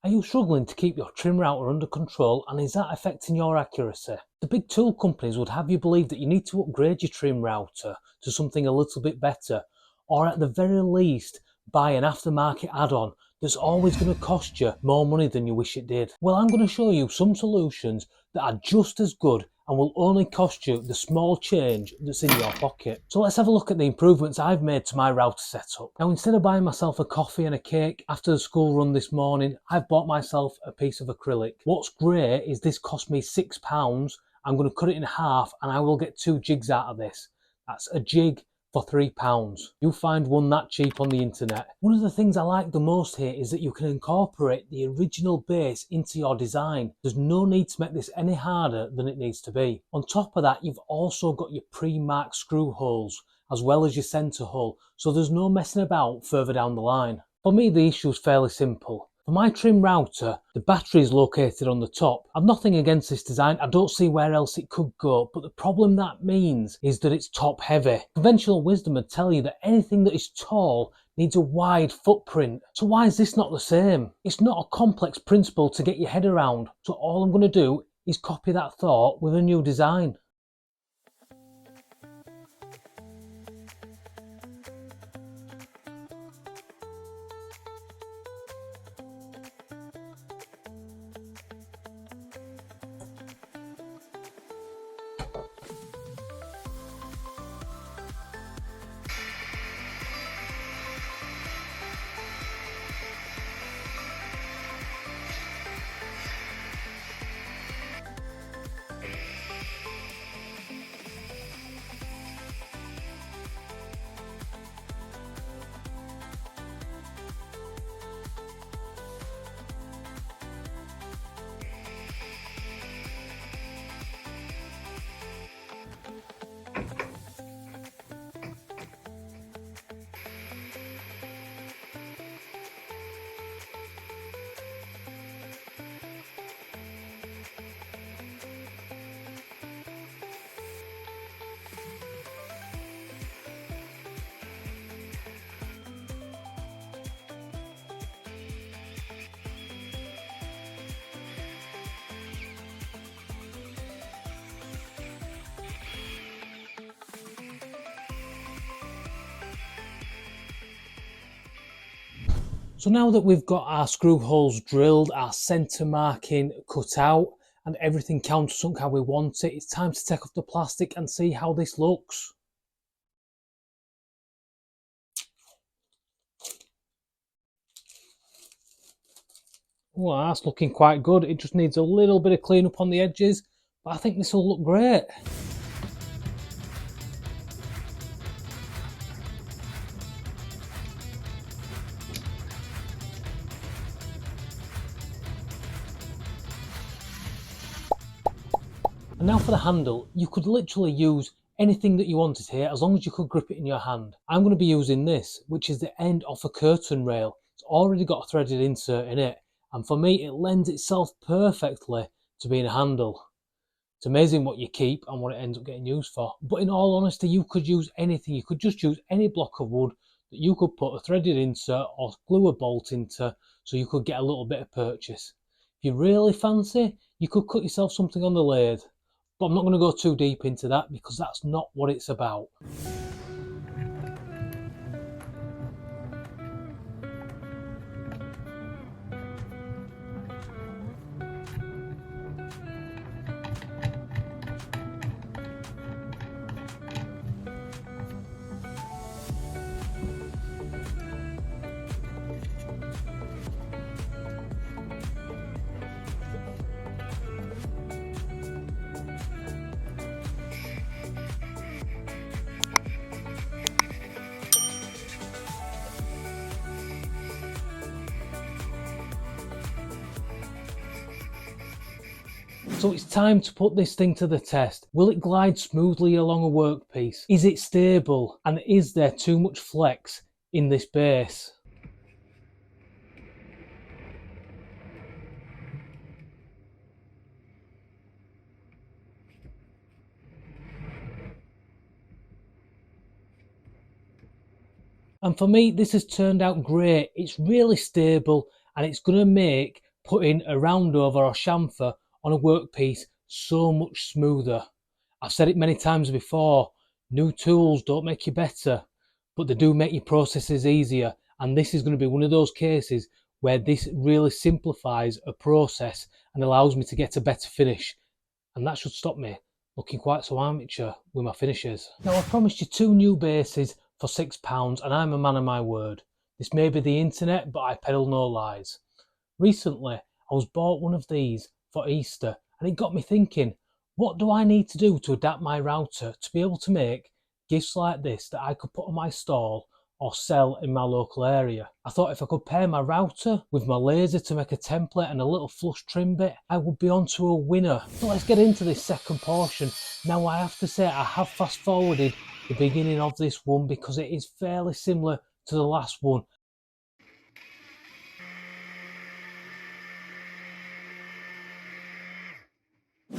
Are you struggling to keep your trim router under control, and is that affecting your accuracy? The big tool companies would have you believe that you need to upgrade your trim router to something a little bit better, or at the very least buy an aftermarket add-on that's always going to cost you more money than you wish it did. Well, I'm going to show you some solutions that are just as good and will only cost you the small change that's in your pocket. So let's have a look at the improvements I've made to my router setup. Now, instead of buying myself a coffee and a cake after the school run this morning, I've bought myself a piece of acrylic. What's great is this cost me £6. I'm going to cut it in half and I will get 2 jigs out of this. That's a jig for £3. You'll find one that cheap on the internet. One of the things I like the most here is that you can incorporate the original base into your design. There's no need to make this any harder than it needs to be. On top of that, you've also got your pre-marked screw holes as well as your centre hole, so there's no messing about further down the line. For me, the issue is fairly simple. For my trim router, the battery is located on the top. I've nothing against this design, I don't see where else it could go, but the problem that means is that it's top heavy. Conventional wisdom would tell you that anything that is tall needs a wide footprint. So why is this not the same? It's not a complex principle to get your head around, so all I'm going to do is copy that thought with a new design. So now that we've got our screw holes drilled, our centre marking cut out, and everything countersunk how we want it, it's time to take off the plastic and see how this looks. Well, that's looking quite good. It just needs a little bit of clean up on the edges, but I think this will look great. And now for the handle, you could literally use anything that you wanted here as long as you could grip it in your hand. I'm going to be using this, which is the end of a curtain rail. It's already got a threaded insert in it, and for me it lends itself perfectly to being a handle. It's amazing what you keep and what it ends up getting used for. But in all honesty, you could use anything. You could just use any block of wood that you could put a threaded insert or glue a bolt into, so you could get a little bit of purchase. If you really fancy, you could cut yourself something on the lathe. But I'm not going to go too deep into that because that's not what it's about. So it's time to put this thing to the test. Will it glide smoothly along a workpiece? Is it stable? And is there too much flex in this base? And for me, this has turned out great. It's really stable and it's going to make putting a round over or chamfer on a workpiece so much smoother. I've said it many times before, new tools don't make you better, but they do make your processes easier, and this is going to be one of those cases where this really simplifies a process and allows me to get a better finish, and that should stop me looking quite so amateur with my finishes. Now, I promised you 2 new bases for £6 and I'm a man of my word. This may be the internet, but I peddle no lies. Recently, I was bought one of these for Easter and it got me thinking, what do I need to do to adapt my router to be able to make gifts like this that I could put on my stall or sell in my local area? I thought if I could pair my router with my laser to make a template and a little flush trim bit, I would be onto a winner. So let's get into this second portion. Now, I have to say I have fast forwarded the beginning of this one because it is fairly similar to the last one.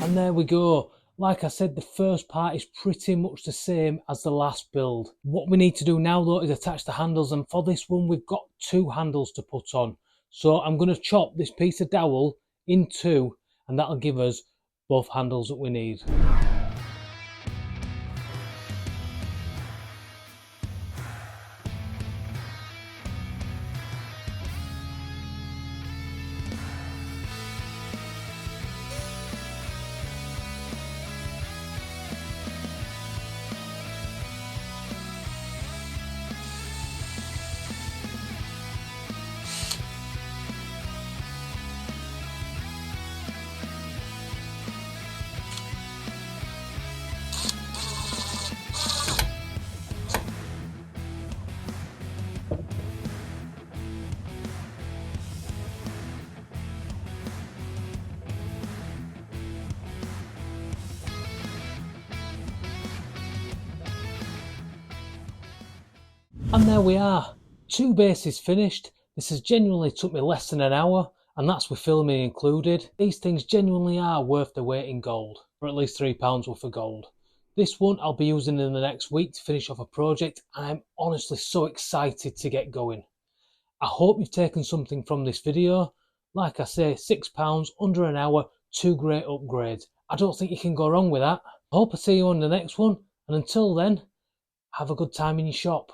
And there we go. Like I said, the first part is pretty much the same as the last build. What we need to do now though is attach the handles, and for this one we've got 2 handles to put on. So I'm going to chop this piece of dowel in 2 and that'll give us both handles that we need. And there we are, 2 bases finished. This has genuinely took me less than an hour, and that's with filming included. These things genuinely are worth their weight in gold, or at least £3 worth of gold. This one I'll be using in the next week to finish off a project, and I'm honestly so excited to get going. I hope you've taken something from this video. Like I say, £6, under an hour, 2 great upgrades. I don't think you can go wrong with that. I hope I see you on the next one, and until then, have a good time in your shop.